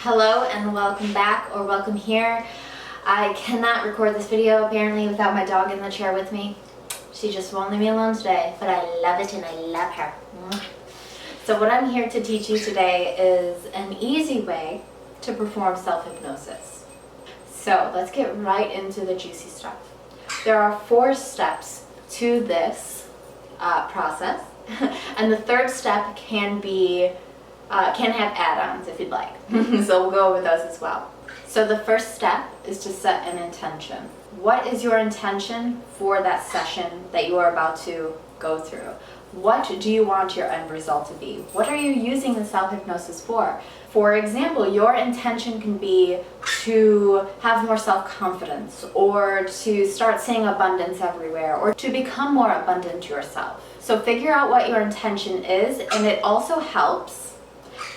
Hello and welcome back, or welcome here. I cannot record this video apparently without my dog in the chair with me. She just won't leave me alone today, but I love it and I love her. So what I'm here to teach you today is an easy way to perform self-hypnosis. So let's get right into the juicy stuff. There are 4 steps to this process, and the third step can have add-ons if you'd like. So we'll go over those as well. So the first step is to set an intention. What is your intention for that session that you are about to go through? What do you want your end result to be? What are you using the self-hypnosis for? For example, your intention can be to have more self-confidence, or to start seeing abundance everywhere, or to become more abundant yourself. So figure out what your intention is, and it also helps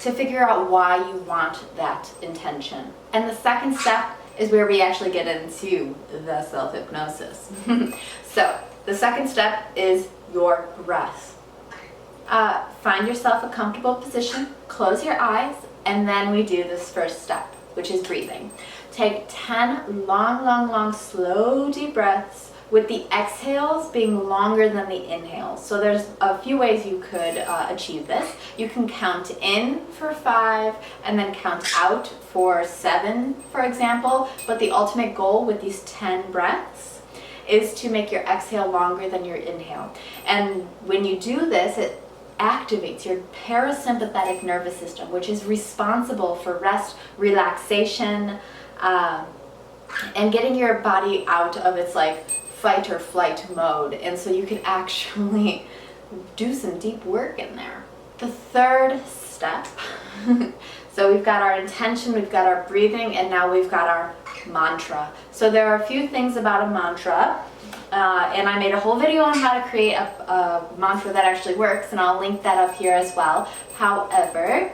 to figure out why you want that intention. And the second step is where we actually get into the self-hypnosis. So the second step is your breath. Find yourself a comfortable position, close your eyes, and then we do this first step, which is breathing. Take 10 long, slow, deep breaths, with the exhales being longer than the inhales. So there's a few ways you could achieve this. You can count in for 5 and then count out for 7, for example. But the ultimate goal with these 10 breaths is to make your exhale longer than your inhale. And when you do this, it activates your parasympathetic nervous system, which is responsible for rest, relaxation, and getting your body out of its fight or flight mode, and so you can actually do some deep work in there. The third step, so we've got our intention, we've got our breathing, and now we've got our mantra. So there are a few things about a mantra, and I made a whole video on how to create a mantra that actually works, and I'll link that up here as well. However,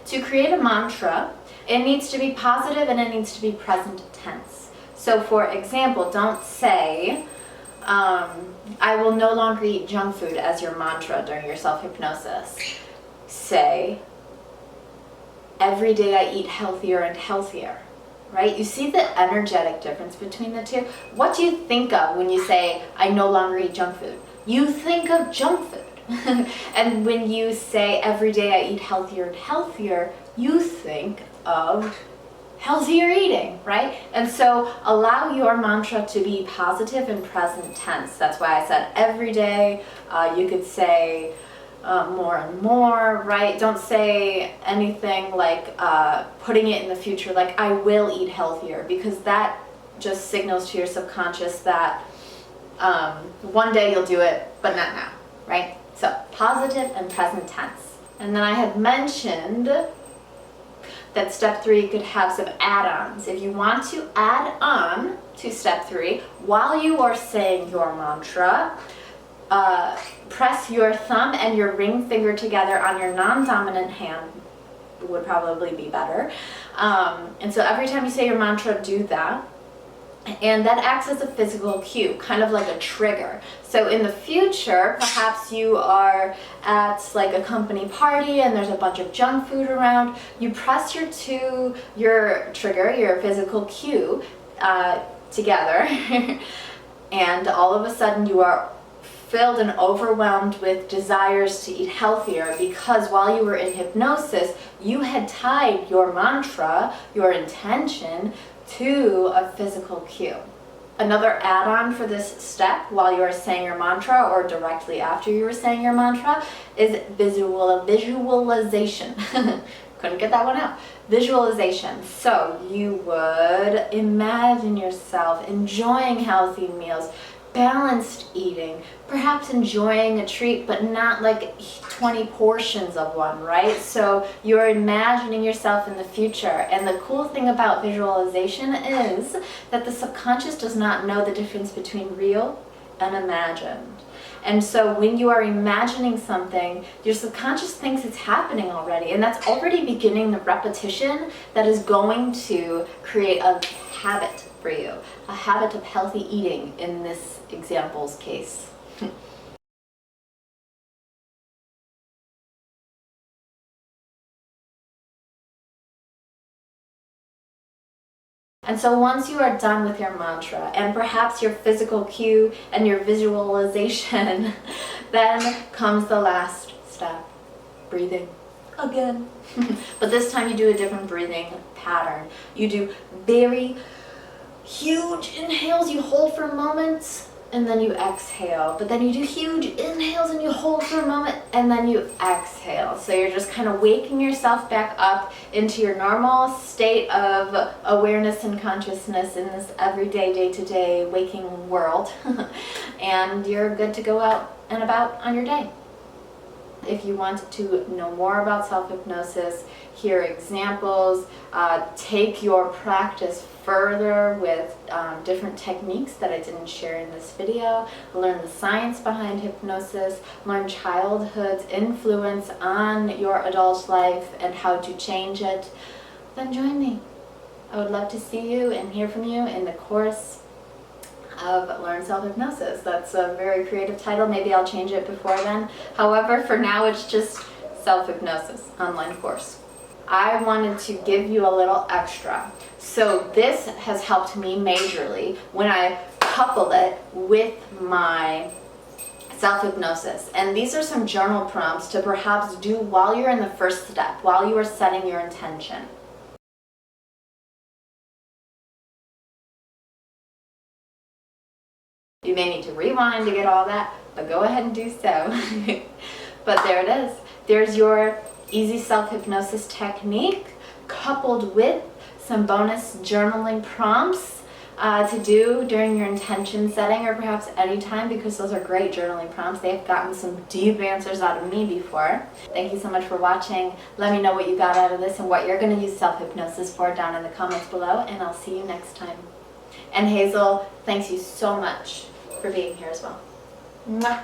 to create a mantra, it needs to be positive and it needs to be present tense. So for example, don't say, I will no longer eat junk food as your mantra during your self-hypnosis. Say, every day I eat healthier and healthier, right? You see the energetic difference between the two? What do you think of when you say, I no longer eat junk food? You think of junk food. And when you say, every day I eat healthier and healthier, you think of healthier eating, right? And so allow your mantra to be positive and present tense. That's why I said every day. You could say more and more, right? Don't say anything like putting it in the future, like I will eat healthier, because that just signals to your subconscious that one day you'll do it, but not now, right? So positive and present tense. And then I had mentioned that step 3 could have some add-ons. If you want to add on to step 3 while you are saying your mantra, press your thumb and your ring finger together on your non-dominant hand would probably be better. And so every time you say your mantra, do that. And that acts as a physical cue, kind of like a trigger. So in the future, perhaps you are at a company party and there's a bunch of junk food around. You press your trigger, your physical cue, together, and all of a sudden you are filled and overwhelmed with desires to eat healthier, because while you were in hypnosis, you had tied your mantra, your intention, to a physical cue. Another add-on for this step while you are saying your mantra, or directly after you were saying your mantra, is visualization. Couldn't get that one out. Visualization. So you would imagine yourself enjoying healthy meals, balanced eating, perhaps enjoying a treat, but not 20 portions of one, right? So you're imagining yourself in the future. And the cool thing about visualization is that the subconscious does not know the difference between real and imagined. And so when you are imagining something, your subconscious thinks it's happening already, and that's already beginning the repetition that is going to create a habit for you, a habit of healthy eating in this example's case. And so once you are done with your mantra and perhaps your physical cue and your visualization, then comes the last step, breathing again. But this time you do a different breathing pattern. You do very huge inhales, you hold for a moment, and then you exhale. But then you do huge inhales and you hold for a moment, and then you exhale. So you're just kind of waking yourself back up into your normal state of awareness and consciousness in this everyday, day-to-day waking world. And you're good to go out and about on your day. If you want to know more about self-hypnosis, hear examples, take your practice further with different techniques that I didn't share in this video, learn the science behind hypnosis, learn childhood's influence on your adult life and how to change it, then join me. I would love to see you and hear from you in the course of Learn Self-Hypnosis. That's a very creative title. Maybe I'll change it before then. However, for now it's just Self-Hypnosis online course. I wanted to give you a little extra. So this has helped me majorly when I coupled it with my self-hypnosis. And these are some journal prompts to perhaps do while you're in the first step, while you are setting your intention. You may need to rewind to get all that, but go ahead and do so. But there it is. There's your easy self-hypnosis technique coupled with some bonus journaling prompts to do during your intention setting or perhaps anytime, because those are great journaling prompts. They've gotten some deep answers out of me before. Thank you so much for watching. Let me know what you got out of this and what you're going to use self-hypnosis for down in the comments below, and I'll see you next time. And Hazel, thanks you so much for being here as well. Mwah.